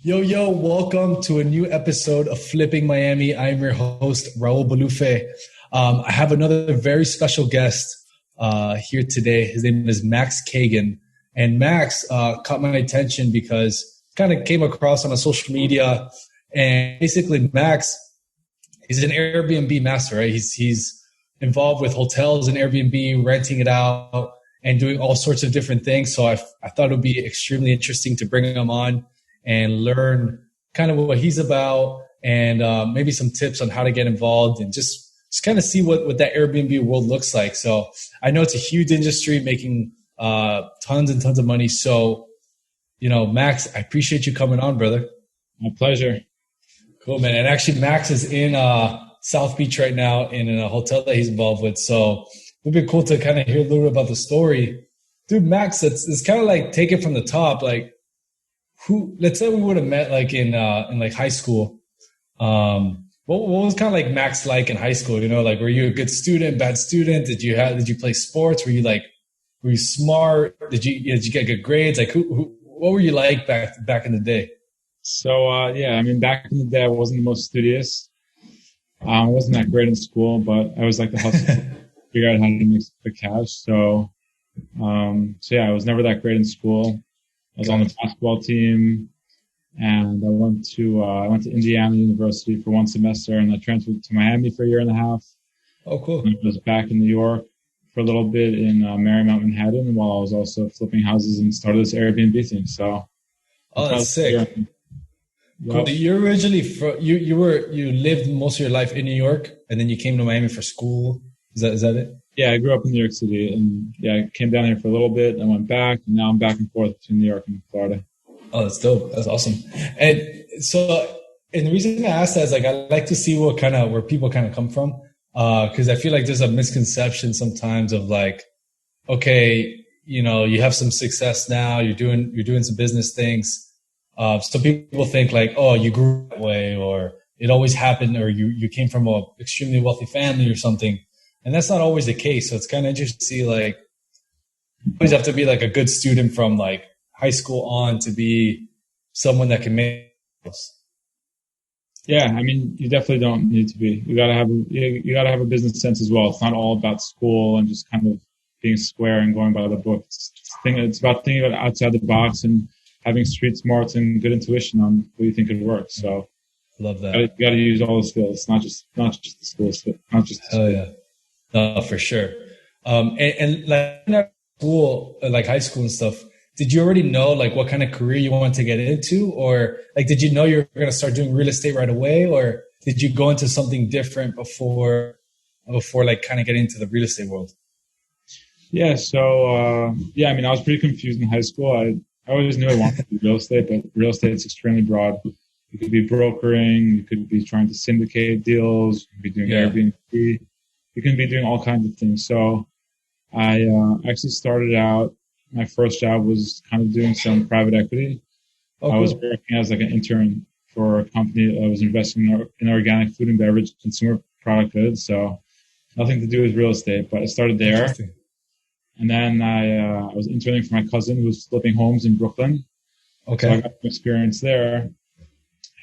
Yo, welcome to a new episode of Flipping Miami. I'm your host, Raul Bolufe. I have another very special guest here today. His name is Max Kagan. And Max caught my attention because kind of came across on a social media. And basically, Max, he's an Airbnb master, right? He's involved with hotels and Airbnb, renting it out and doing all sorts of different things. So I thought it would be extremely interesting to bring him on and learn kind of what he's about and maybe some tips on how to get involved and just kind of see what that Airbnb world looks like. So I know it's a huge industry making tons and tons of money. So, Max, I appreciate you coming on, brother. My pleasure. Cool, man. And actually, Max is in South Beach right now in a hotel that he's involved with. So it would be cool to kind of hear a little bit about the story. Dude, Max, it's kind of like take it from the top. Like, let's say we would have met like in like high school. What was kind of like Max like in high school? Like were you a good student, bad student? Did you play sports? Were you smart? Did you get good grades? Like what were you like back in the day? So back in the day I wasn't the most studious. I wasn't that great in school, but I was like the hustle, figure out how to make the cash. So I was never that great in school. I was on the basketball team, and I went to Indiana University for one semester, and I transferred to Miami for a year and a half. Oh, cool. And I was back in New York for a little bit in Marymount, Manhattan, while I was also flipping houses and started this Airbnb thing. So, that's sick. Cool. You're originally you lived most of your life in New York, and then you came to Miami for school. Is that it? Yeah, I grew up in New York City, and I came down here for a little bit, and went back, and now I'm back and forth between New York and Florida. Oh, that's dope. That's awesome. And so, and the reason I asked that is like I like to see where people kind of come from, because I feel like there's a misconception sometimes of like, okay, you have some success now, you're doing some business things. So people think like, oh, you grew that way, or it always happened, or you came from a extremely wealthy family or something. And that's not always the case. So it's kind of interesting to see like, you always have to be like a good student from like high school on to be someone that can make this. Yeah, I mean, you definitely don't need to be. You gotta have a business sense as well. It's not all about school and just kind of being square and going by the book. It's about thinking about outside the box and having street smarts and good intuition on what you think could work. So, love that. You gotta use all the skills, not just the skills, not just. Hell yeah. No, for sure. And like in school, like high school and stuff, did you already know like what kind of career you wanted to get into, or like did you know you were going to start doing real estate right away, or did you go into something different before like kind of getting into the real estate world? Yeah. So I was pretty confused in high school. I always knew I wanted to do real estate, but real estate is extremely broad. You could be brokering, you could be trying to syndicate deals, you could be doing Airbnb. You can be doing all kinds of things. So I actually started out, my first job was kind of doing some private equity. Oh, cool. I was working as like an intern for a company that was investing in organic food and beverage consumer product goods. So nothing to do with real estate, but I started there. And then I was interning for my cousin who was flipping homes in Brooklyn. Okay. So I got some experience there.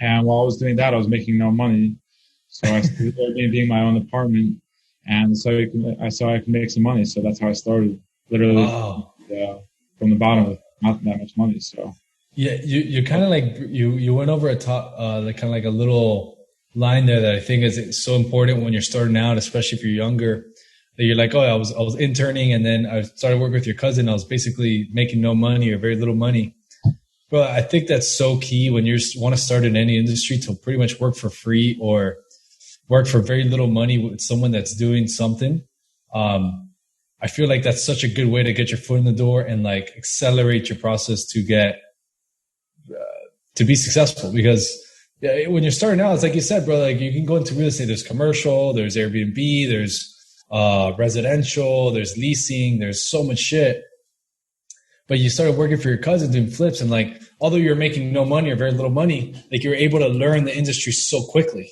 And while I was doing that, I was making no money. So I started Airbnb my own apartment. And so I saw I could make some money. So that's how I started, literally from the bottom with not that much money. So yeah, you kind of like you went over a top like kind of like a little line there that I think is so important when you're starting out, especially if you're younger. That you're like, oh, I was interning, and then I started working with your cousin. I was basically making no money or very little money. But I think that's so key when you want to start in any industry to pretty much work for free or work for very little money with someone that's doing something. I feel like that's such a good way to get your foot in the door and like accelerate your process to get to be successful. Because when you're starting out, it's like you said, bro, like you can go into real estate. There's commercial, there's Airbnb, there's residential, there's leasing, there's so much shit. But you started working for your cousin doing flips, and like, although you're making no money or very little money, like you're able to learn the industry so quickly.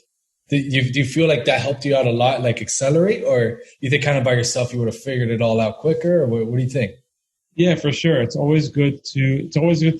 Do you feel like that helped you out a lot, like accelerate, or you think kind of by yourself you would have figured it all out quicker, or what do you think? Yeah, for sure. It's always good to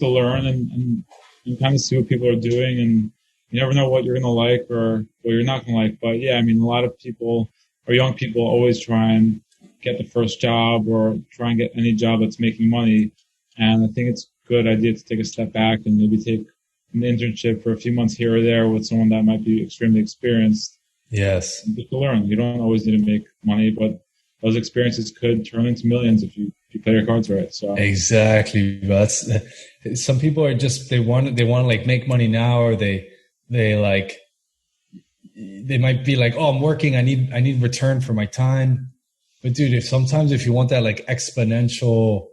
learn, and and kind of see what people are doing, and you never know what you're going to like or what you're not going to like. But yeah, I mean, a lot of people or young people always try and get the first job or try and get any job that's making money. And I think it's a good idea to take a step back and maybe take an internship for a few months here or there with someone that might be extremely experienced. Yes. Just to learn. You don't always need to make money, but those experiences could turn into millions if you play your cards right. So exactly. That's some people are just they want to like make money now, or they like they might be like, oh, I'm working, I need return for my time. But dude, if you want that like exponential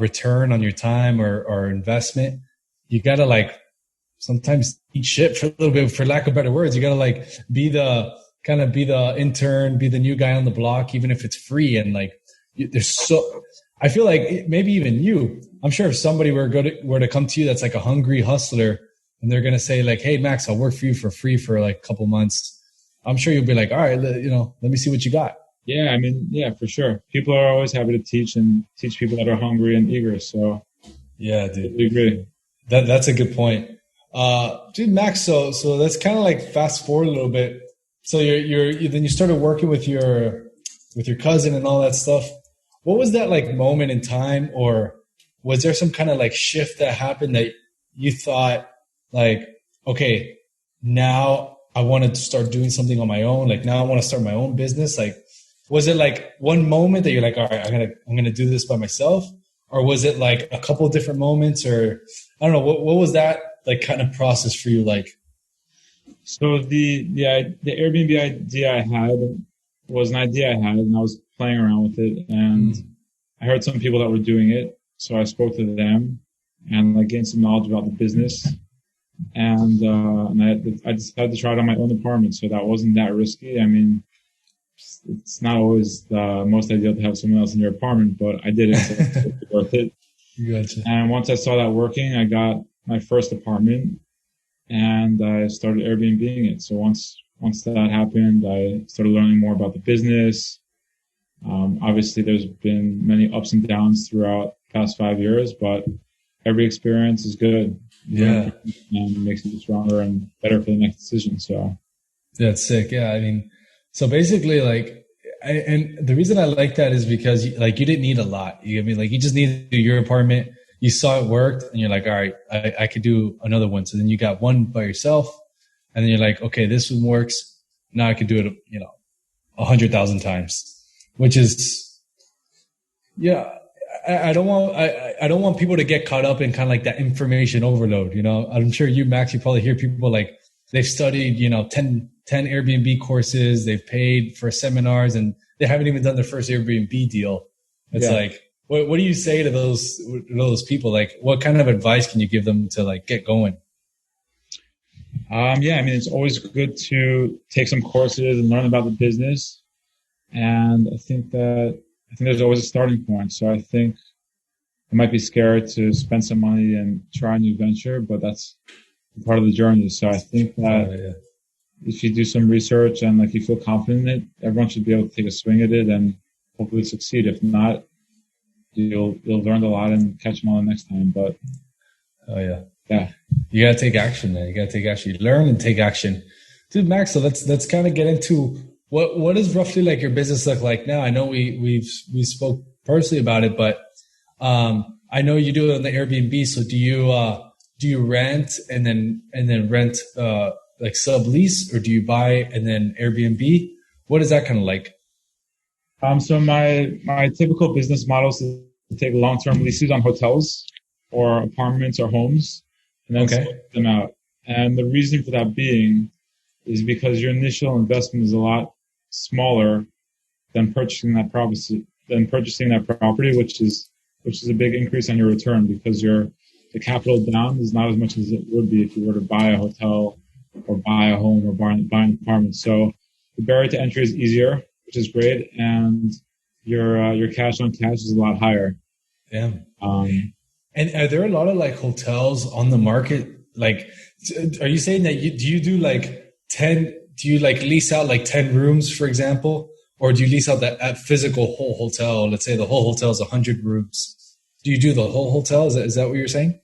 return on your time or investment, you gotta like sometimes eat shit for a little bit, for lack of better words. You gotta like be the intern, be the new guy on the block, even if it's free. And like, I feel like maybe even you, I'm sure if somebody were to come to you that's like a hungry hustler, and they're going to say like, hey, Max, I'll work for you for free for like a couple months, I'm sure you'll be like, all right, let me see what you got. Yeah, I mean, yeah, for sure. People are always happy to teach people that are hungry and eager. So yeah, dude, I agree. That's a good point. Dude, Max, so let's kind of like fast forward a little bit. So then you started working with your cousin and all that stuff. What was that like moment in time, or was there some kind of like shift that happened that you thought like, okay, now I want to start doing something on my own. Like now I want to start my own business. Like, was it like one moment that you're like, all right, I'm gonna do this by myself, or was it like a couple of different moments, or I don't know, what was that like kind of process for you like? So the Airbnb idea I had was an idea I had, and I was playing around with it, and I heard some people that were doing it, so I spoke to them and like gained some knowledge about the business. And I decided to try it on my own apartment, so that wasn't that risky. I mean, it's not always the most ideal to have someone else in your apartment, but I did it, so it's worth it. Gotcha. And once I saw that working, I got my first apartment, and I started Airbnb-ing it. So once that happened, I started learning more about the business. Obviously, there's been many ups and downs throughout the past 5 years, but every experience is good. Yeah. And it makes you stronger and better for the next decision. So that's sick. Yeah. I mean, so basically like, and the reason I like that is because like you didn't need a lot. You know what I mean? Like you just needed your apartment. You saw it worked and you're like, all right, I could do another one. So then you got one by yourself and then you're like, okay, this one works. Now I could do it, 100,000 times, which is, yeah. I don't want people to get caught up in kind of like that information overload. I'm sure you, Max, you probably hear people like they've studied, 10 Airbnb courses, they've paid for seminars, and they haven't even done their first Airbnb deal. It's like, what do you say to those people? Like, what kind of advice can you give them to like get going? I mean, it's always good to take some courses and learn about the business. And I think there's always a starting point. So I think I might be scared to spend some money and try a new venture, but that's part of the journey. So I think that if you do some research and like you feel confident in it, everyone should be able to take a swing at it and hopefully succeed. If not, you'll learn a lot and catch them all the next time. But you gotta take action, man. You gotta take action. You learn and take action, dude. Max, so let's kind of get into what does roughly like your business look like now? I know we spoke personally about it, but I know you do it on the Airbnb. So do you rent and then rent like sublease, or do you buy and then Airbnb? What is that kind of like? So my typical business model is to take long-term leases on hotels or apartments or homes and then split them out. And the reason for that being is because your initial investment is a lot smaller than purchasing that property, which is a big increase on your return, because the capital down is not as much as it would be if you were to buy a hotel or buy a home or buy an apartment. So the barrier to entry is easier, which is great, and your cash on cash is a lot higher. Damn. And are there a lot of like hotels on the market? Like, are you saying that do you do like 10? Do you like lease out like 10 rooms, for example, or do you lease out that physical whole hotel? Let's say the whole hotel is 100 rooms. Do you do the whole hotel? Is that what you're saying?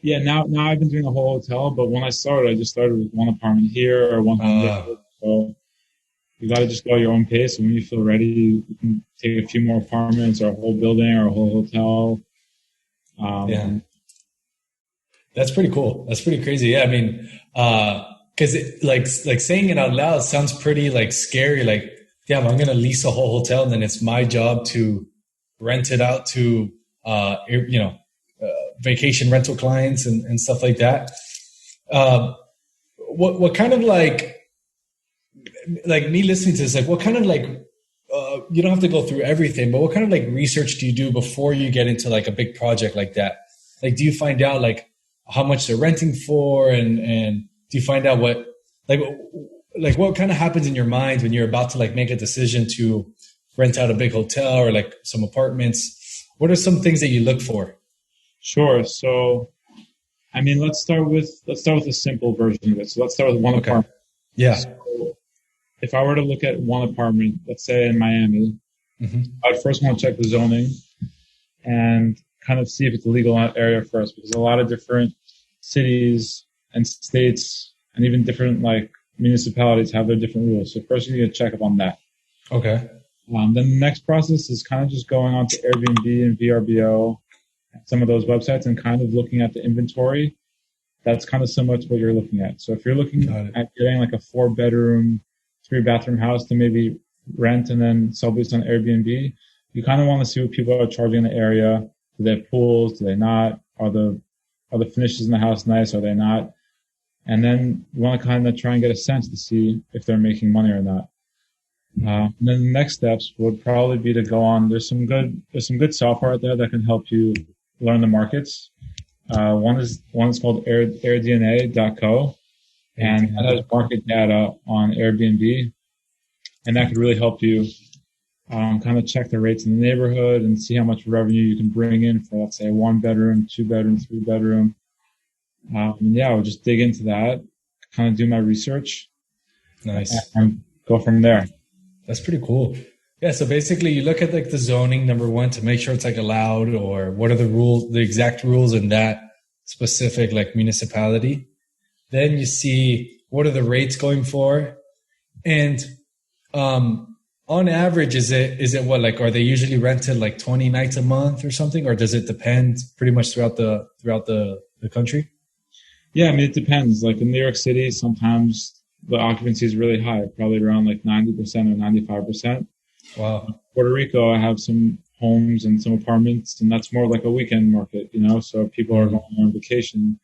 Yeah, now I've been doing a whole hotel, but when I started, I just started with one apartment here or one home there. Uh, So you got to just go at your own pace. And when you feel ready, you can take a few more apartments or a whole building or a whole hotel. yeah, Um, that's pretty cool. That's pretty crazy. Yeah, I mean, because like saying it out loud sounds pretty like scary. Like, yeah, I'm gonna lease a whole hotel, and then it's my job to rent it out to you know, vacation rental clients and stuff like that. Uh, what kind of like me listening to this, like what kind of like you don't have to go through everything, but what kind of like research do you do before you get into like a big project like that? Like, do you find out like how much they're renting for, and do you find out what like what kind of happens in your mind when you're about to like make a decision to rent out a big hotel or like some apartments? What are some things that you look for? sure. So, I mean, let's start with a simple version of it. So let's start with one Okay. apartment. Yeah. So if I were to look at one apartment, let's say in Miami, Hmm. I'd first want to check the zoning and kind of see if it's a legal area first, because a lot of different cities and states and even different like municipalities have their different rules. So first you need to check up on that. Okay. Then the next process is kind of just going on to Airbnb and VRBO, some of those websites, and kind of looking at the inventory. That's kind of similar to what you're looking at. So if you're looking Got it. at getting like a 4 bedroom, 3 bathroom house to maybe rent and then sublease on Airbnb, you kind of want to see what people are charging in the area. Do they have pools? Do they not? Are the finishes in the house nice? Are they not? And then you want to kind of try and get a sense to see if they're making money or not. And then the next steps would probably be to go on. There's some good software out there that can help you learn the markets. One is called AirDNA.co, and that has market data on Airbnb, and that could really help you kind of check the rates in the neighborhood and see how much revenue you can bring in for, let's say, a 1 bedroom, 2 bedroom, 3 bedroom. Yeah, I'll just dig into that, kind of do my research, Nice. and go from there. That's pretty cool. Yeah, so basically you look at like the zoning number one to make sure it's like allowed, or what are the rules, the exact rules in that specific like municipality. Then you see what are the rates going for, and on average is it what, like, are they usually rented like 20 nights a month or something, or does it depend pretty much throughout the country? Yeah, I mean, it depends. Like in New York City, sometimes the occupancy is really high, probably around like 90% or 95%. Wow. Puerto Rico, I have some homes and some apartments, and that's more like a weekend market, So people are going on vacation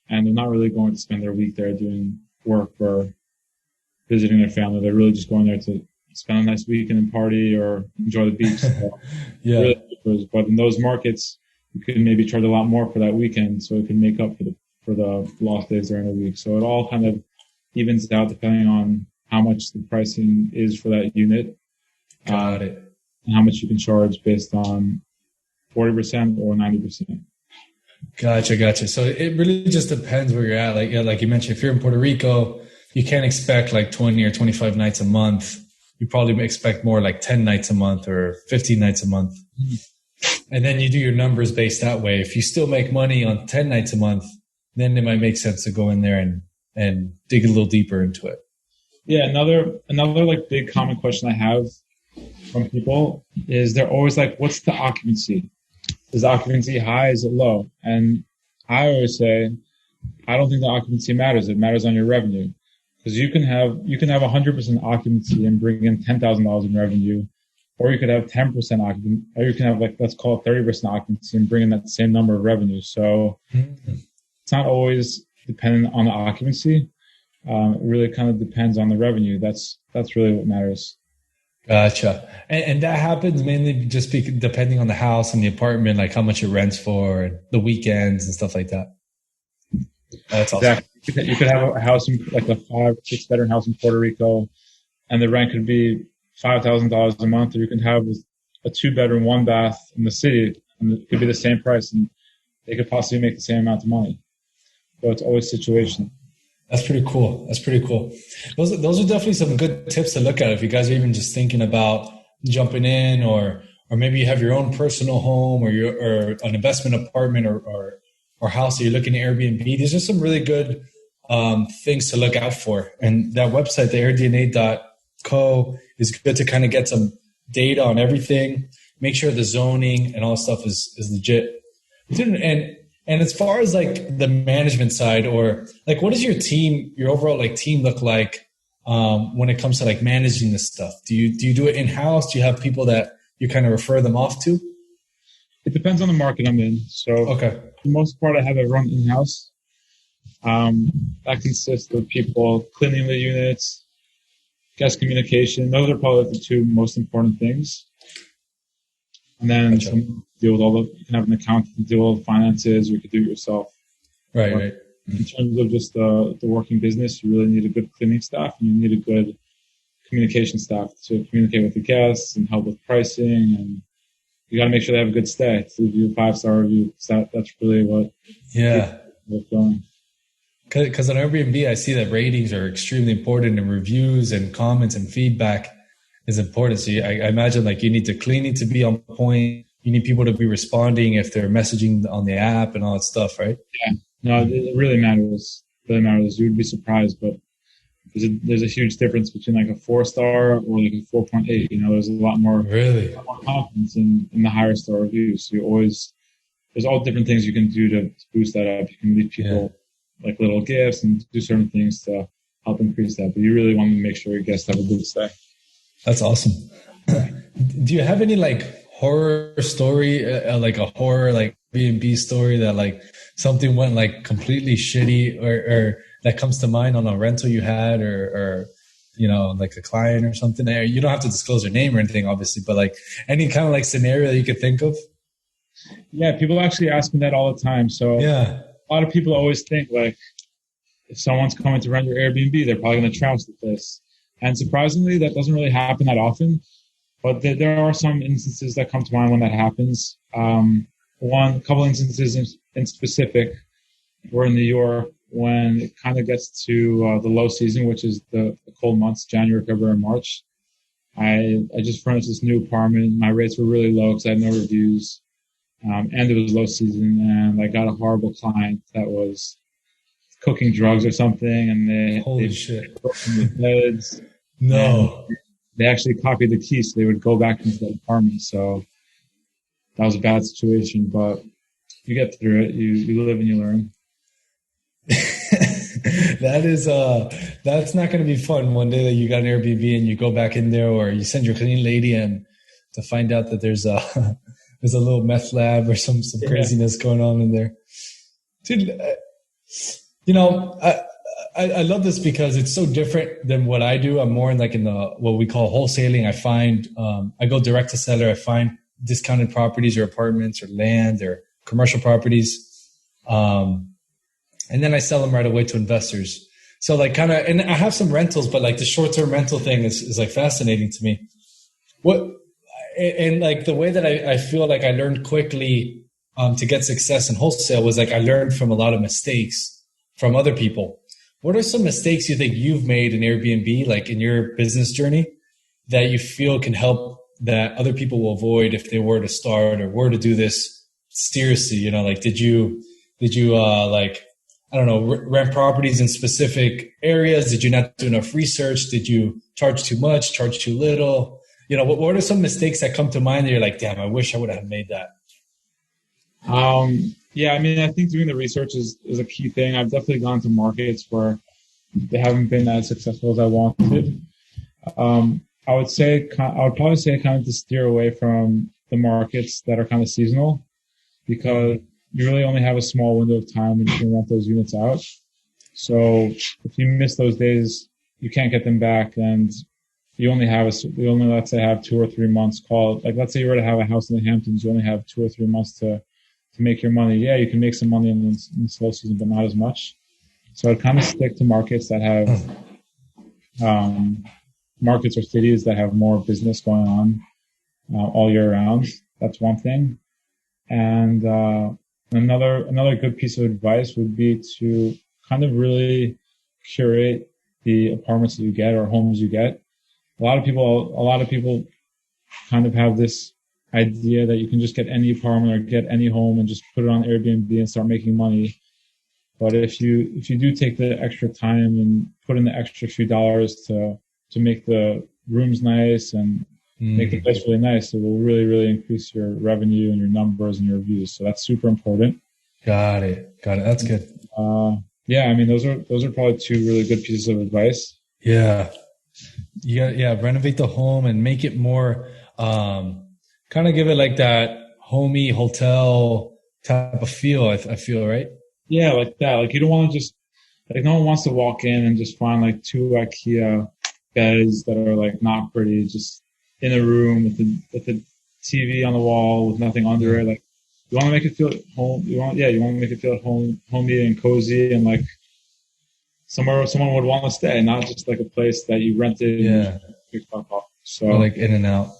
and they're not really going to spend their week there doing work or visiting their family. They're really just going there to spend a nice weekend and party or enjoy the beach. So Yeah. really differs. But in those markets, you can maybe charge a lot more for that weekend, so it can make up for the lost days during the week. So it all kind of evens out depending on how much the pricing is for that unit. Got it. And how much you can charge based on 40% or 90%. Gotcha. So it really just depends where you're at. Like, yeah, like you mentioned, if you're in Puerto Rico, you can't expect like 20 or 25 nights a month. You probably expect more like 10 nights a month or 15 nights a month. And then you do your numbers based that way. If you still make money on 10 nights a month, then it might make sense to go in there and dig a little deeper into it. Yeah, another like big common question I have from people is they're always like, what's the occupancy? Is the occupancy high? Is it low? And I always say, I don't think the occupancy matters. It matters on your revenue. Because you can have 100% occupancy and bring in $10,000 in revenue, or you could have 10% occupancy, or you can have like, let's call it 30% occupancy and bring in that same number of revenue. So it's not always dependent on the occupancy. It really kind of depends on the revenue. That's really what matters. Gotcha. And that happens mainly just depending on the house and the apartment, like how much it rents for, and the weekends and stuff like that. That's awesome. Exactly. You could have a house in like a 5-6 bedroom house in Puerto Rico, and the rent could be $5,000 a month, or you can have a 2 bedroom, 1 bath in the city, and it could be the same price, and they could possibly make the same amount of money. So it's always situational. That's pretty cool. Those are definitely some good tips to look at if you guys are even just thinking about jumping in, or maybe you have your own personal home or an investment apartment, or or house that you're looking at Airbnb, these are some really good things to look out for. And that website, the airdna.co, is good to kind of get some data on everything, make sure the zoning and all that stuff is legit. And as far as like the management side, or like, what does your team, your overall like team look like when it comes to like managing this stuff? Do you do it in house? Do you have people that you kind of refer them off to? It depends on the market I'm in. So Okay. for the most part, I have it run in house. That consists of people cleaning the units, guest communication. Those are probably the two most important things. And then Gotcha. deal with all the, you can have an accountant deal with finances, or you could do it yourself. Right, But right. in terms of just the working business, you really need a good cleaning staff, and you need a good communication staff to communicate with the guests and help with pricing. And you got to make sure they have a good stay to leave you a 5-star review. So that's really what Yeah. what's going. Because on Airbnb, I see that ratings are extremely important, and reviews and comments and feedback is important. So I imagine like you need the cleaning to be on point. You need people to be responding if they're messaging on the app and all that stuff, right? Yeah, no, it really matters. It really matters. You would be surprised, but there's a huge difference between like a 4-star or like a 4.8. You know, there's a lot more confidence in the higher star reviews. So there's all different things you can do to boost that up. You can leave people like little gifts and do certain things to help increase that. But you really want to make sure your guests have a good stay. That's awesome. Do you have any like horror story, like a horror like Airbnb story that like something went like completely shitty, or that comes to mind on a rental you had, or you know, like a client or something? You don't have to disclose their name or anything, obviously, but like any kind of like scenario that you could think of? Yeah, people actually ask me that all the time. So Yeah. a lot of people always think like if someone's coming to rent your Airbnb, they're probably going to trash the place. And surprisingly, that doesn't really happen that often. But there are some instances that come to mind when that happens. A couple instances in specific were in New York when it kind of gets to the low season, which is the cold months, January, February, March. I just furnished this new apartment. My rates were really low because I had no reviews. And it was low season, and I got a horrible client that was cooking drugs or something, and they shit. broken the beds. No. They actually copied the key so they would go back into the apartment. So that was a bad situation, but you get through it. You live and you learn. That's not going to be fun one day that you got an Airbnb and you go back in there, or you send your cleaning lady and to find out that there's a there's a little meth lab or some craziness going on in there. Dude, you know, I love this because it's so different than what I do. I'm more in the what we call wholesaling. I find I go direct to seller. I find discounted properties or apartments or land or commercial properties, and then I sell them right away to investors. So like kind of, and I have some rentals, but like the short-term rental thing is like fascinating to me. And like the way that I feel like I learned quickly to get success in wholesale was like I learned from a lot of mistakes from other people. What are some mistakes you think you've made in Airbnb, like in your business journey, that you feel can help that other people will avoid if they were to start or were to do this seriously? You know, like did you like, I don't know, rent properties in specific areas? Did you not do enough research? Did you charge too much, charge too little? You know, what are some mistakes that come to mind that you're like, damn, I wish I would have made that? Yeah, I mean, I think doing the research is a key thing. I've definitely gone to markets where they haven't been as successful as I wanted. I would probably say kind of to steer away from the markets that are kind of seasonal, because you really only have a small window of time when you can rent those units out. So if you miss those days, you can't get them back, and you only let's say have 2 or 3 months. Let's say you were to have a house in the Hamptons, you only have 2 or 3 months to make your money. Yeah, you can make some money in the slow season, but not as much. So I'd kind of stick to markets that have markets or cities that have more business going on all year round. That's one thing. And another good piece of advice would be to kind of really curate the apartments that you get or homes you get. A lot of people kind of have this idea that you can just get any apartment or get any home and just put it on Airbnb and start making money. But if you do take the extra time and put in the extra few dollars to make the rooms nice and make the place really nice, it will really, really increase your revenue and your numbers and your views. So that's super important. Got it. That's good. Yeah, I mean, those are probably two really good pieces of advice. Yeah. Yeah. Renovate the home and make it more, kind of give it like that homey hotel type of feel. I feel, right? Yeah, like that. Like you don't want to just, like no one wants to walk in and just find like two IKEA beds that are like not pretty, just in a room with the TV on the wall with nothing under it. Like you want to make it feel home. You want to make it feel homey and cozy and like somewhere someone would want to stay, not just like a place that you rented. Yeah. And off. So or like in and out.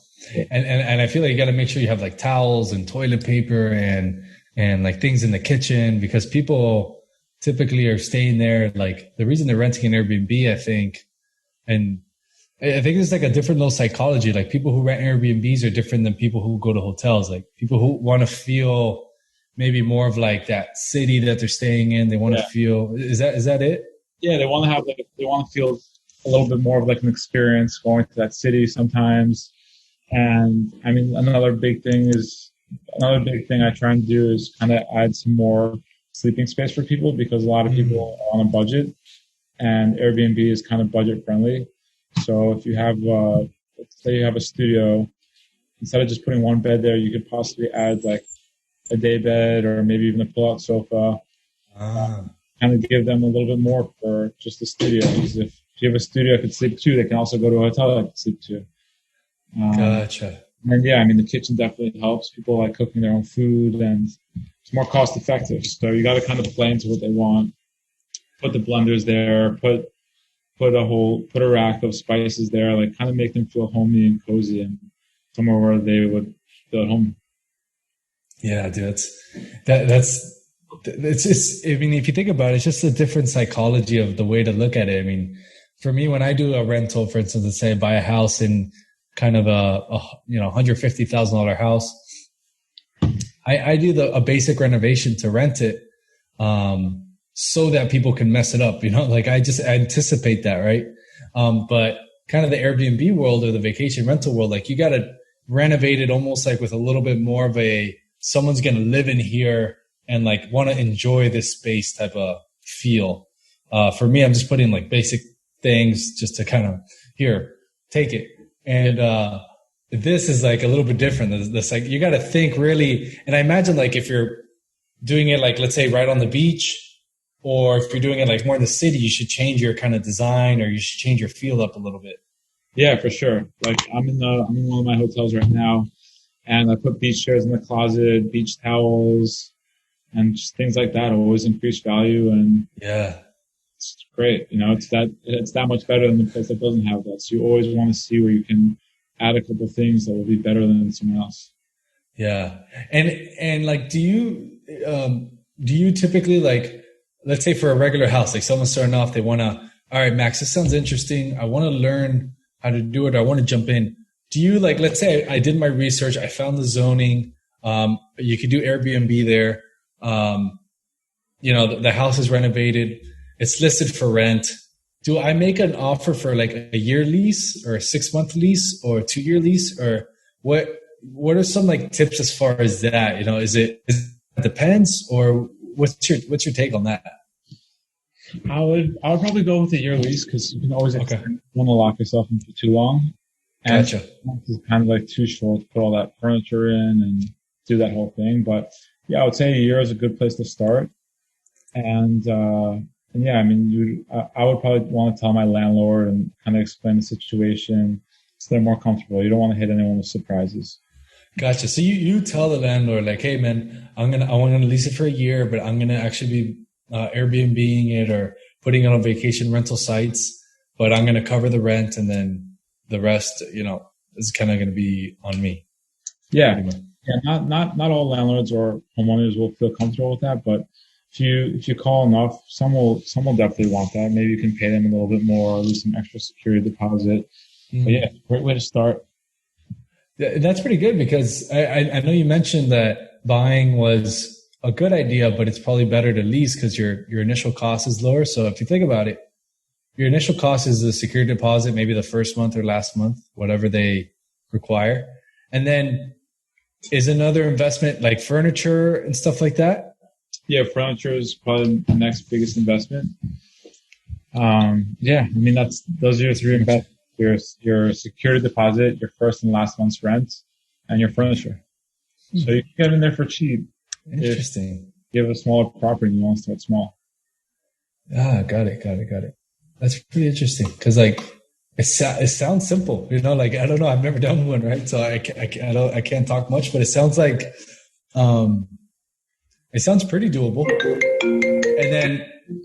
And I feel like you got to make sure you have like towels and toilet paper and like things in the kitchen, because people typically are staying there. Like the reason they're renting an Airbnb, I think there's like a different little psychology. Like people who rent Airbnbs are different than people who go to hotels. Like people who want to feel maybe more of like that city that they're staying in. They want to feel, is that it? Yeah. They want to feel a little bit more of like an experience going to that city sometimes. And I mean, another big thing I try and do is kind of add some more sleeping space for people, because a lot of people are on a budget and Airbnb is kind of budget friendly. So if you have, let's say you have a studio, instead of just putting one bed there, you could possibly add like a day bed or maybe even a pull-out sofa. Kind of give them a little bit more for just the studio. Because if you have a studio that can sleep two, they can also go to a hotel that can sleep two. Gotcha. And yeah, I mean, the kitchen definitely helps. People like cooking their own food and it's more cost effective. So you got to kind of play into what they want. Put the blenders there, put a rack of spices there, like kind of make them feel homey and cozy and somewhere where they would feel at home. Yeah, dude, it's just, I mean, if you think about it, it's just a different psychology of the way to look at it. I mean, for me, when I do a rental, for instance, let's say I buy a house in kind of a $150,000 house, I do a basic renovation to rent it, so that people can mess it up, like I just anticipate that. Right. But kind of the Airbnb world or the vacation rental world, like you got to renovate it almost like with a little bit more of someone's going to live in here and like want to enjoy this space type of feel. For me, I'm just putting like basic things just to kind of take it. And, this is like a little bit different. This like, you got to think really. And I imagine like if you're doing it, like, let's say right on the beach, or if you're doing it like more in the city, you should change your kind of design, or you should change your feel up a little bit. Yeah, for sure. Like I'm in one of my hotels right now, and I put beach chairs in the closet, beach towels, and just things like that always increase value. And yeah, it's great. It's that much better than the place that doesn't have that. So you always want to see where you can add a couple things that will be better than someone else. Yeah. And like, do you typically, like, let's say for a regular house, like someone's starting off, they want to, all right, Max, this sounds interesting. I want to learn how to do it. I want to jump in. Do you, like, let's say I did my research, I found the zoning, you could do Airbnb there. The house is renovated. It's listed for rent. Do I make an offer for like a year lease or a 6-month lease or a 2-year lease, or what are some like tips as far as that? It depends, or what's your take on that? I would probably go with a year lease, because you can always want to lock yourself in for too long. And gotcha. It's kind of like too short to put all that furniture in and do that whole thing. But yeah, I would say a year is a good place to start. And yeah, I mean, I would probably want to tell my landlord and kind of explain the situation so they're more comfortable. You don't want to hit anyone with surprises. Gotcha. So you tell the landlord, like, hey man, I'm gonna lease it for a year, but I'm gonna actually be Airbnb-ing it or putting it on vacation rental sites, but I'm gonna cover the rent, and then the rest, is kind of gonna be on me. Yeah. Yeah. Not all landlords or homeowners will feel comfortable with that, but if you call enough, some will definitely want that. Maybe you can pay them a little bit more, or lose some extra security deposit. But yeah, great way to start. That's pretty good because I know you mentioned that buying was a good idea, but it's probably better to lease because your initial cost is lower. So if you think about it, your initial cost is the security deposit, maybe the first month or last month, whatever they require. And then is another investment like furniture and stuff like that? Yeah, furniture is probably the next biggest investment. Yeah, I mean those are your three investments: your security deposit, your first and last month's rent, and your furniture. So you can get in there for cheap. Interesting. If you have a smaller property and you want to start small. Ah, got it. That's pretty interesting because like it sounds simple, you know. Like I don't know, I've never done one, right? So I can't talk much, but it sounds like um, it sounds pretty doable.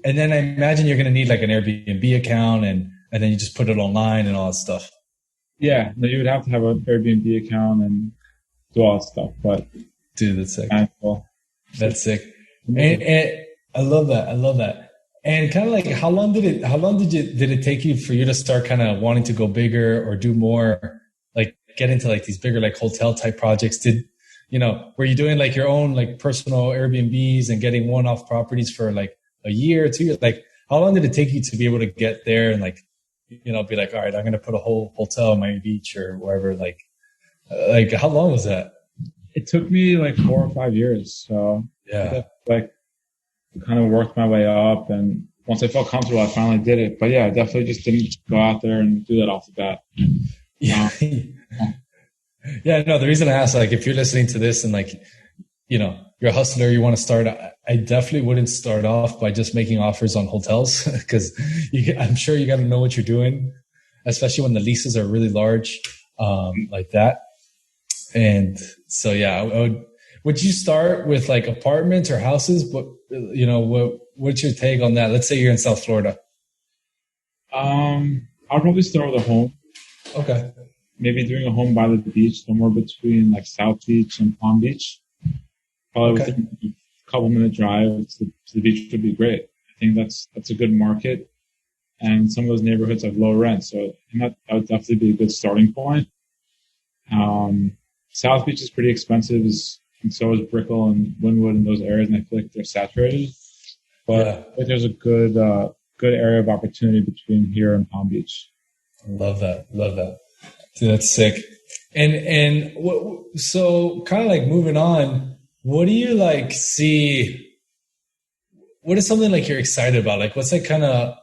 And then I imagine you're gonna need like an Airbnb account and then you just put it online and all that stuff. Yeah, no, you would have to have an Airbnb account and do all that stuff. But Dude, that's sick. cool. That's sick. And I love that. I love that. And kind of like, how long did it take you for you to start kind of wanting to go bigger or do more, like get into like these bigger, like hotel type projects? Were you doing like your own like personal Airbnbs and getting one-off properties for like a year or 2 years? Like, how long did it take you to be able to get there and like, be like, all right, I'm going to put a whole hotel on Miami Beach or wherever, like how long was that? It took me like 4 or 5 years. So Yeah. like kind of worked my way up, and once I felt comfortable, I finally did it. But yeah, I definitely just didn't go out there and do that off the bat. Yeah. Yeah, no, the reason I asked, like, if you're listening to this and like, you're a hustler, you want to start, I definitely wouldn't start off by just making offers on hotels because I'm sure you got to know what you're doing, especially when the leases are really large, like that. And so, yeah, would you start with like apartments or houses? But what's your take on that? Let's say you're in South Florida. I'll probably start with a home. Okay. Maybe doing a home by the beach, somewhere between like South Beach and Palm Beach. Probably within a couple minute drive to the beach would be great. I think that's a good market, and some of those neighborhoods have low rent, so that would definitely be a good starting point. South Beach is pretty expensive, and so is Brickell and Wynwood and those areas, and I feel like they're saturated. But I think there's a good area of opportunity between here and Palm Beach. Love that. Dude, that's sick. And so kind of like moving on, what do you like see? What is something like you're excited about? Like, what's like kind of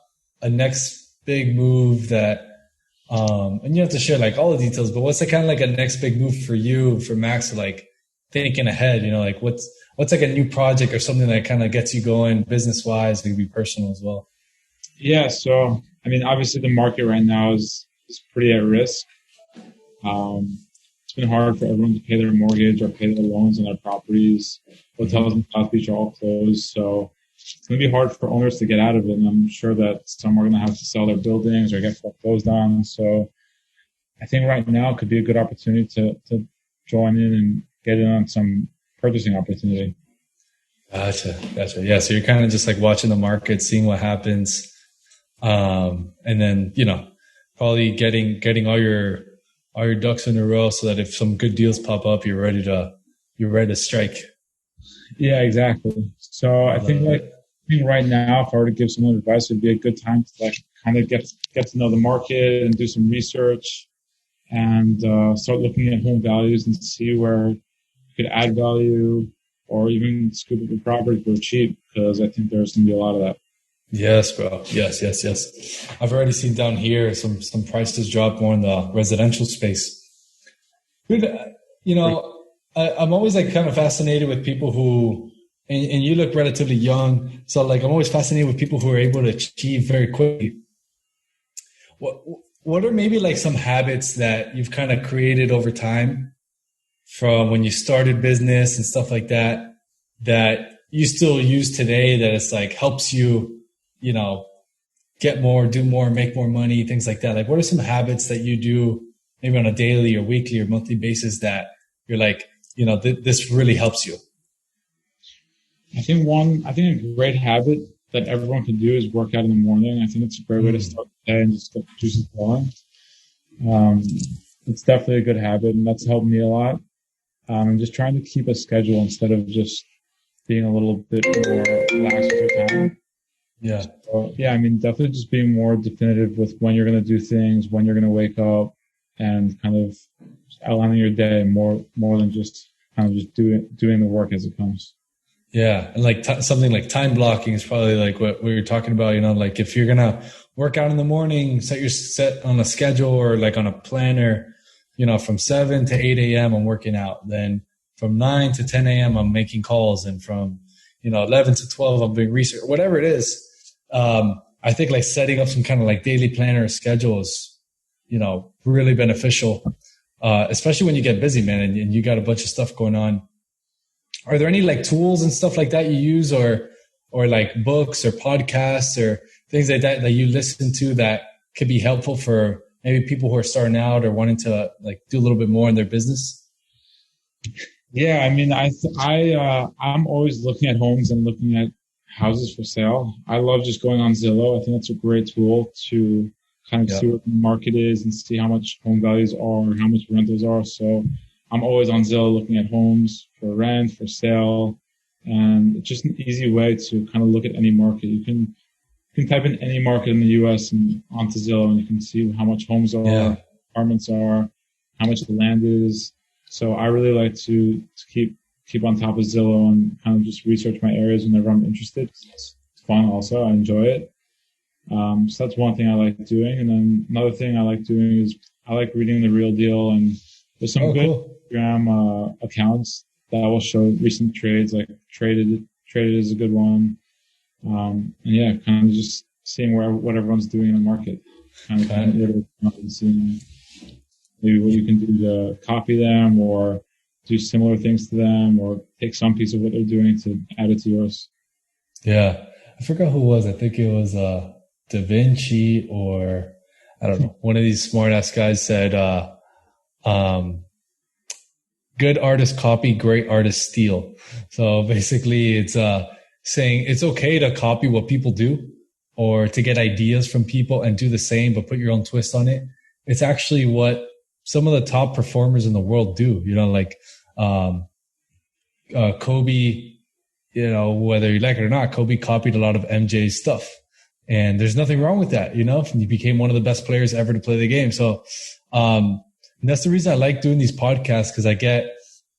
a next big move that, and you have to share like all the details, but what's like kind of like a next big move for you, for Max, like thinking ahead, like what's like a new project or something that kind of gets you going business wise? It could be personal as well. Yeah. So, I mean, obviously the market right now is pretty at risk. It's been hard for everyone to pay their mortgage or pay their loans on their properties. Hotels in South Beach are all closed. So it's going to be hard for owners to get out of it. And I'm sure that some are going to have to sell their buildings or get foreclosed on. So I think right now it could be a good opportunity to join in and get in on some purchasing opportunity. Gotcha. Yeah. So you're kind of just like watching the market, seeing what happens. And then, probably getting all your ducks in a row so that if some good deals pop up, you're ready to strike. Yeah, exactly. So I think right now, if I were to give someone advice, it'd be a good time to like kind of get to know the market and do some research and start looking at home values and see where you could add value or even scoop up a property for cheap, because I think there's going to be a lot of that. Yes, bro. Yes. I've already seen down here some prices drop more in the residential space. Dude, I'm always like kind of fascinated with people who, and you look relatively young, so like I'm always fascinated with people who are able to achieve very quickly. What are maybe like some habits that you've kind of created over time from when you started business and stuff like that you still use today that it's like helps you, get more, do more, make more money, things like that? Like, what are some habits that you do maybe on a daily or weekly or monthly basis that you're like, this really helps you? I think a great habit that everyone can do is work out in the morning. I think it's a great way to start the day and just get juices flowing. it's definitely a good habit, and that's helped me a lot. I'm just trying to keep a schedule instead of just being a little bit more lax with your time. Yeah. So, yeah, I mean, definitely just being more definitive with when you're going to do things, when you're going to wake up, and kind of outlining your day more than just kind of just doing the work as it comes. Yeah. And like something like time blocking is probably like what we were talking about, you know, like if you're going to work out in the morning, set on a schedule or like on a planner, you know, from 7 to 8 a.m. I'm working out. Then from 9 to 10 a.m. I'm making calls. And from, you know, 11 to 12, I'm doing research, whatever it is. I think like setting up some kind of like daily planner or schedule is, you know, really beneficial, especially when you get busy, man, and you got a bunch of stuff going on. Are there any like tools and stuff like that you use or like books or podcasts or things like that you listen to that could be helpful for maybe people who are starting out or wanting to like do a little bit more in their business? Yeah, I mean, I'm always looking at homes and looking at houses for sale. I love just going on Zillow. I think that's a great tool to kind of see what the market is and see how much home values are, how much rentals are. So I'm always on Zillow looking at homes for rent, for sale, and it's just an easy way to kind of look at any market. You can type in any market in the U.S. and onto Zillow, and you can see how much homes are, apartments are, how much the land is. So I really like to keep on top of Zillow and kind of just research my areas whenever I'm interested. It's fun also. I enjoy it. So that's one thing I like doing. And then another thing I like doing is I like reading The Real Deal. And there's some good Instagram accounts that will show recent trades, like Traded is a good one. And yeah, kind of just seeing what everyone's doing in the market. Kind of seeing maybe what you can do to copy them or do similar things to them or take some piece of what they're doing to add it to yours. Yeah. I forgot who it was. I think it was Da Vinci or I don't know. One of these smart ass guys said, good artists copy, great artists steal. So basically it's saying it's okay to copy what people do or to get ideas from people and do the same, but put your own twist on it. It's actually what some of the top performers in the world do, you know, like Kobe, you know, whether you like it or not, Kobe copied a lot of MJ's stuff. And there's nothing wrong with that, you know, he became one of the best players ever to play the game. So and that's the reason I like doing these podcasts, because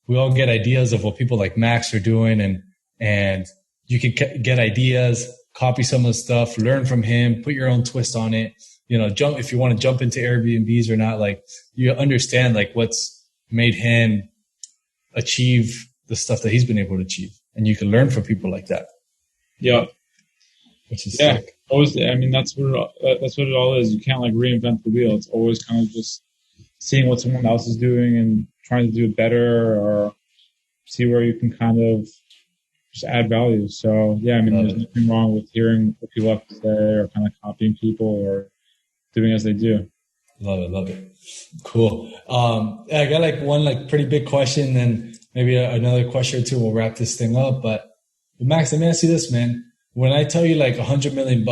we all get ideas of what people like Max are doing, and you can get ideas, copy some of the stuff, learn from him, put your own twist on it. You know, if you want to jump into Airbnbs or not, like you understand like what's made him achieve the stuff that he's been able to achieve, and you can learn from people like that. Yeah, which is sick. Always. I mean, that's what it all is. You can't like reinvent the wheel. It's always kind of just seeing what someone else is doing and trying to do it better, or see where you can kind of just add value. So yeah, I mean, there's nothing wrong with hearing what people have to say or kind of copying people or doing as they do. Love it. Cool. I got like one like pretty big question, and maybe another question or two. We'll wrap this thing up. But Max, let me ask you this, man. When I tell you like $100 million,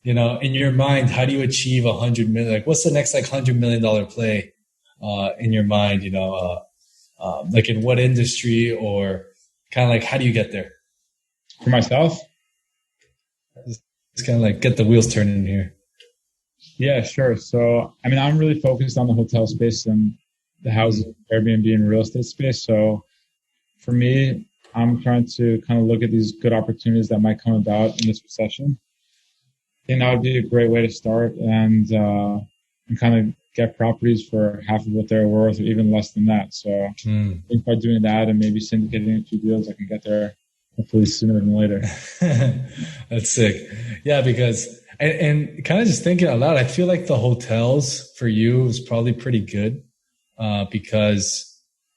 you know, in your mind, how do you achieve 100 million? Like, what's the next like $100 million play in your mind? You know, like in what industry, or kind of like how do you get there? For myself, it's kind of like get the wheels turning here. Yeah, sure. So, I mean, I'm really focused on the hotel space and the housing, Airbnb, and real estate space. So, for me, I'm trying to kind of look at these good opportunities that might come about in this recession. I think that would be a great way to start and kind of get properties for half of what they're worth or even less than that. So I think by doing that and maybe syndicating a few deals, I can get there hopefully sooner than later. That's sick. Yeah, because and kind of just thinking out loud, I feel like the hotels for you is probably pretty good because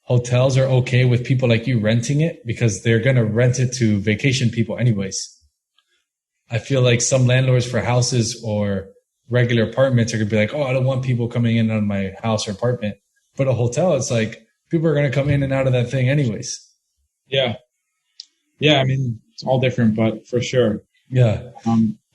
hotels are okay with people like you renting it because they're going to rent it to vacation people anyways. I feel like some landlords for houses or regular apartments are going to be like, oh, I don't want people coming in on my house or apartment. But a hotel, it's like people are going to come in and out of that thing anyways. Yeah. Yeah, I mean, it's all different, but for sure. Yeah.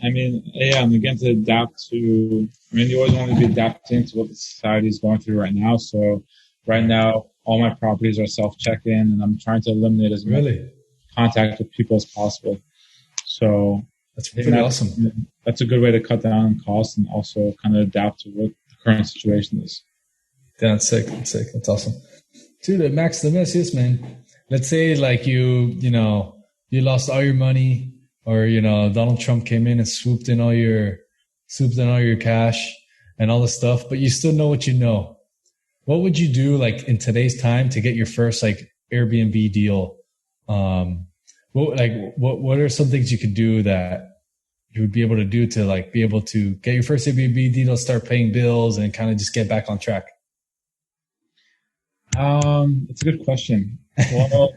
I mean, yeah, I'm again to adapt to. I mean, you always want to be adapting to what the society is going through right now. So, right now, all my properties are self-check-in, and I'm trying to eliminate as much Really? contact with people as possible. So, That's I think pretty awesome. that's a good way to cut down on costs and also kind of adapt to what the current situation is. Yeah, that's sick. That's sick. That's awesome. Dude, Max, let me ask you this, man. Let's say like you lost all your money, or Donald Trump came in and swooped in all your cash and all the stuff, but you still know what you know. What would you do like in today's time to get your first like Airbnb deal? What are some things you could do that you would be able to do to like be able to get your first Airbnb deal, start paying bills, and kind of just get back on track? It's a good question. Well,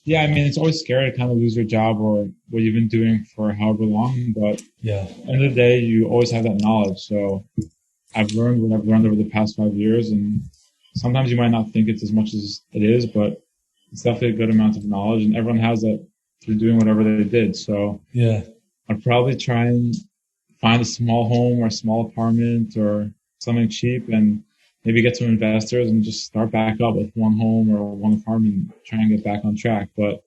yeah, I mean, it's always scary to kind of lose your job or what you've been doing for however long, but Yeah. at the end of the day, you always have that knowledge. So I've learned what I've learned over the past 5 years, and sometimes you might not think it's as much as it is, but it's definitely a good amount of knowledge, and everyone has that through doing whatever they did. So Yeah. I'd probably try and find a small home or a small apartment or something cheap and maybe get some investors and just start back up with one home or one apartment, try and get back on track. But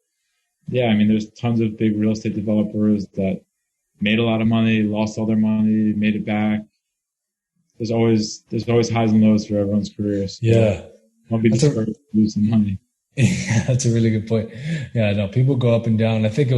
yeah, I mean, there's tons of big real estate developers that made a lot of money, lost all their money, made it back. There's always highs and lows for everyone's career. So Yeah. don't be discouraged to lose some money. Yeah, that's a really good point. Yeah, no, people go up and down. I think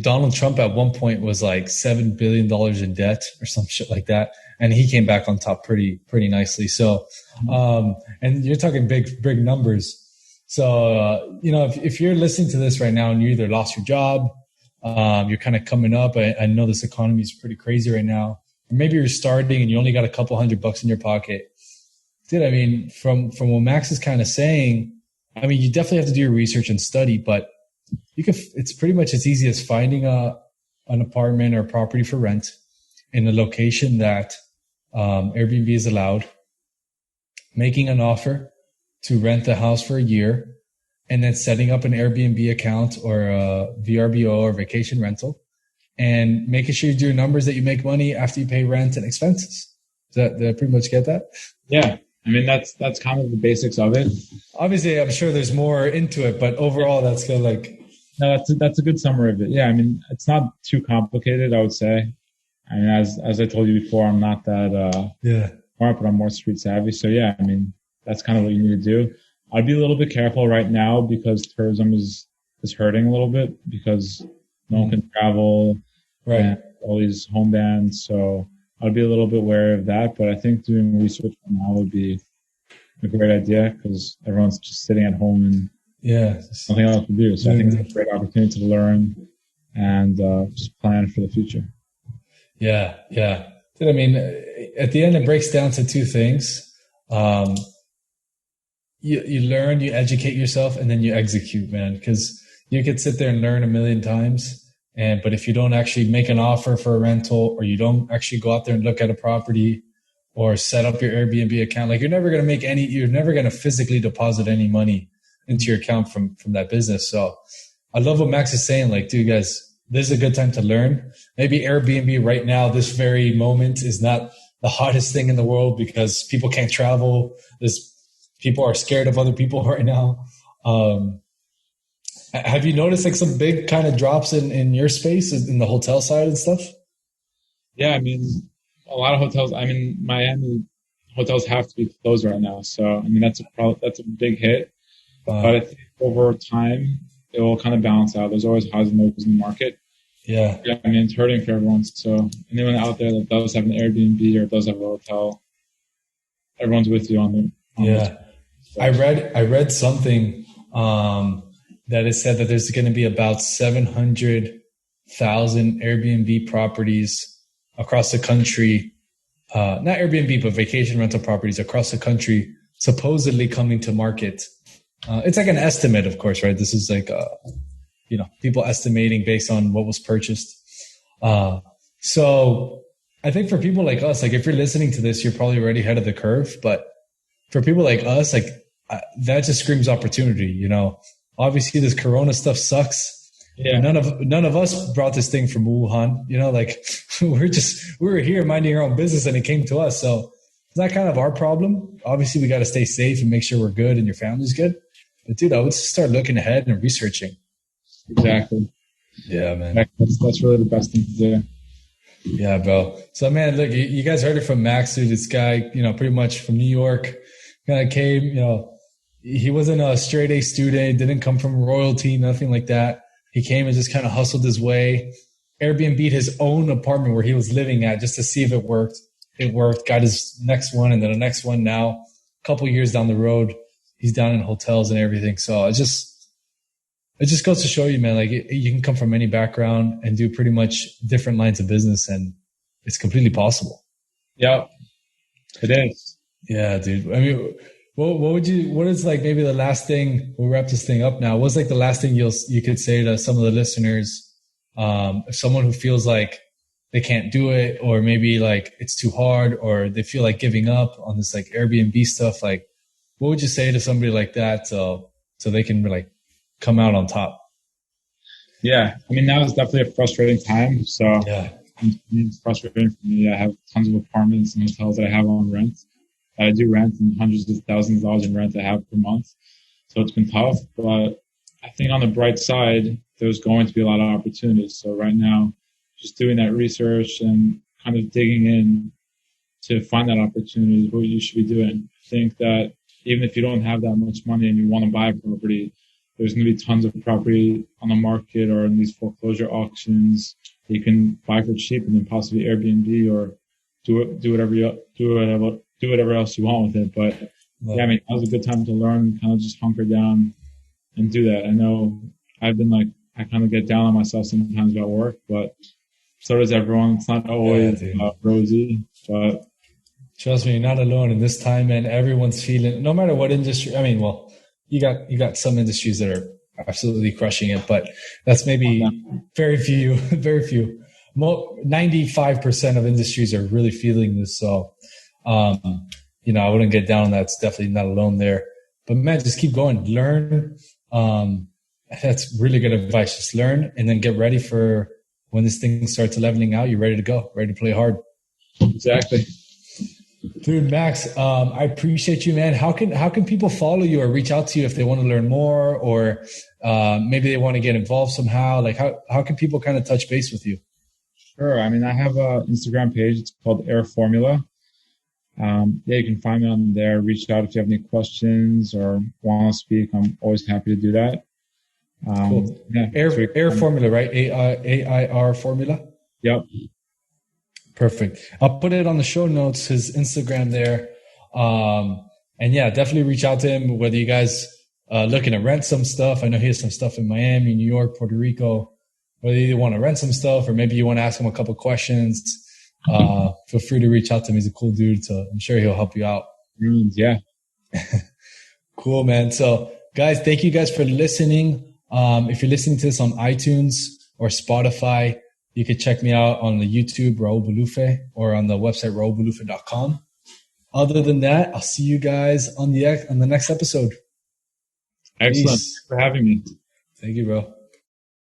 Donald Trump at one point was like $7 billion in debt or some shit like that. And he came back on top pretty nicely. So, and you're talking big numbers. So, if you're listening to this right now and you either lost your job, you're kind of coming up. I know this economy is pretty crazy right now. Or maybe you're starting and you only got a couple $100 in your pocket. Dude, I mean, from what Max is kind of saying, I mean, you definitely have to do your research and study, but it's pretty much as easy as finding an apartment or property for rent in a location that Airbnb is allowed, making an offer to rent the house for a year, and then setting up an Airbnb account or a VRBO or vacation rental, and making sure you do your numbers that you make money after you pay rent and expenses. Did I pretty much get that? Yeah. I mean, that's kind of the basics of it. Obviously, I'm sure there's more into it, but overall, that's kind of like... No, that's a good summary of it. Yeah, I mean, it's not too complicated, I would say. I mean, as I told you before, I'm not that smart, but I'm more street savvy. So yeah, I mean, that's kind of what you need to do. I'd be a little bit careful right now because tourism is hurting a little bit because no one can travel, right? And all these home bans. So I'd be a little bit wary of that. But I think doing research now would be a great idea because everyone's just sitting at home and nothing else to do. So I think it's a great opportunity to learn and just plan for the future. Yeah. I mean, at the end, it breaks down to two things. You learn, you educate yourself, and then you execute, man. Because you could sit there and learn a million times, but if you don't actually make an offer for a rental, or you don't actually go out there and look at a property, or set up your Airbnb account, like you're never going to physically deposit any money into your account from that business. So I love what Max is saying. Like, dude, guys, this is a good time to learn. Maybe Airbnb right now, this very moment, is not the hottest thing in the world because people can't travel. People are scared of other people right now. Have you noticed like some big kind of drops in your space in the hotel side and stuff? Yeah, I mean, a lot of hotels. I mean, Miami hotels have to be closed right now. So I mean, that's a big hit. But I think over time, it will kind of balance out. There's always highs and lows in the market. Yeah. I mean, it's hurting for everyone. So anyone out there that does have an Airbnb or does have a hotel, everyone's with you on this. So. I read something that it said that there's going to be about 700,000 Airbnb properties across the country. Not Airbnb, but vacation rental properties across the country supposedly coming to market. It's like an estimate, of course, right? This is like, people estimating based on what was purchased. So I think for people like us, like if you're listening to this, you're probably already ahead of the curve. But for people like us, like that just screams opportunity. Obviously this Corona stuff sucks. Yeah. None of us brought this thing from Wuhan. You know, like we were here minding our own business, and it came to us. So it's not kind of our problem. Obviously, we got to stay safe and make sure we're good and your family's good. But dude, I would start looking ahead and researching. Exactly. Yeah, man. That's really the best thing to do. Yeah, bro. So, man, look, you guys heard it from Max, dude. This guy, you know, pretty much from New York, kind of came, you know, he wasn't a straight A student, didn't come from royalty, nothing like that. He came and just kind of hustled his way, Airbnb'd his own apartment where he was living at just to see if it worked. It worked, got his next one and then the next one now. A couple years down the road, he's down in hotels and everything. So it just goes to show you, man, like you can come from any background and do pretty much different lines of business, and it's completely possible. Yeah, it is. Yeah, dude. I mean, what is like maybe the last thing, we'll wrap this thing up now. What's like the last thing you could say to some of the listeners? If someone who feels like they can't do it, or maybe like it's too hard, or they feel like giving up on this like Airbnb stuff, like what would you say to somebody like that so they can like come out on top? Yeah, I mean, now is definitely a frustrating time. So yeah, it's frustrating for me. I have tons of apartments and hotels that I have on rent. I do rent, and hundreds of thousands of dollars in rent I have per month. So it's been tough, but I think on the bright side, there's going to be a lot of opportunities. So right now, just doing that research and kind of digging in to find that opportunity is what you should be doing. I think that even if you don't have that much money and you want to buy a property, there's going to be tons of property on the market or in these foreclosure auctions that you can buy for cheap and then possibly Airbnb or do whatever else you want with it. But yeah, I mean, that was a good time to learn, kind of just hunker down and do that. I know I've been like, I kind of get down on myself sometimes about work, but so does everyone. It's not always rosy, but trust me, you're not alone in this time, and everyone's feeling, no matter what industry. I mean, well, you got some industries that are absolutely crushing it, but that's maybe very few. 95% of industries are really feeling this. So, you know, I wouldn't get down on that. It's definitely not alone there. But man, just keep going, learn. That's really good advice. Just learn and then get ready for when this thing starts leveling out. You're ready to go, ready to play hard. Exactly. Dude, Max, I appreciate you, man. How can people follow you or reach out to you if they want to learn more, or maybe they want to get involved somehow? Like how can people kind of touch base with you? Sure. I mean, I have an Instagram page. It's called Air Formula. Yeah, you can find me on there. Reach out if you have any questions or want to speak. I'm always happy to do that. Cool. Yeah, Air Formula, right? AIR Formula? Yep. Perfect. I'll put it on the show notes, his Instagram there. And yeah, definitely reach out to him, whether you guys looking to rent some stuff. I know he has some stuff in Miami, New York, Puerto Rico. Whether you want to rent some stuff or maybe you want to ask him a couple questions, feel free to reach out to him. He's a cool dude, so I'm sure he'll help you out. Yeah. Cool, man. So guys, thank you guys for listening. If you're listening to this on iTunes or Spotify, you can check me out on the YouTube, Raul Bolufe, or on the website, raulbolufe.com. Other than that, I'll see you guys on the next episode. Excellent. Peace. Thanks for having me. Thank you, bro.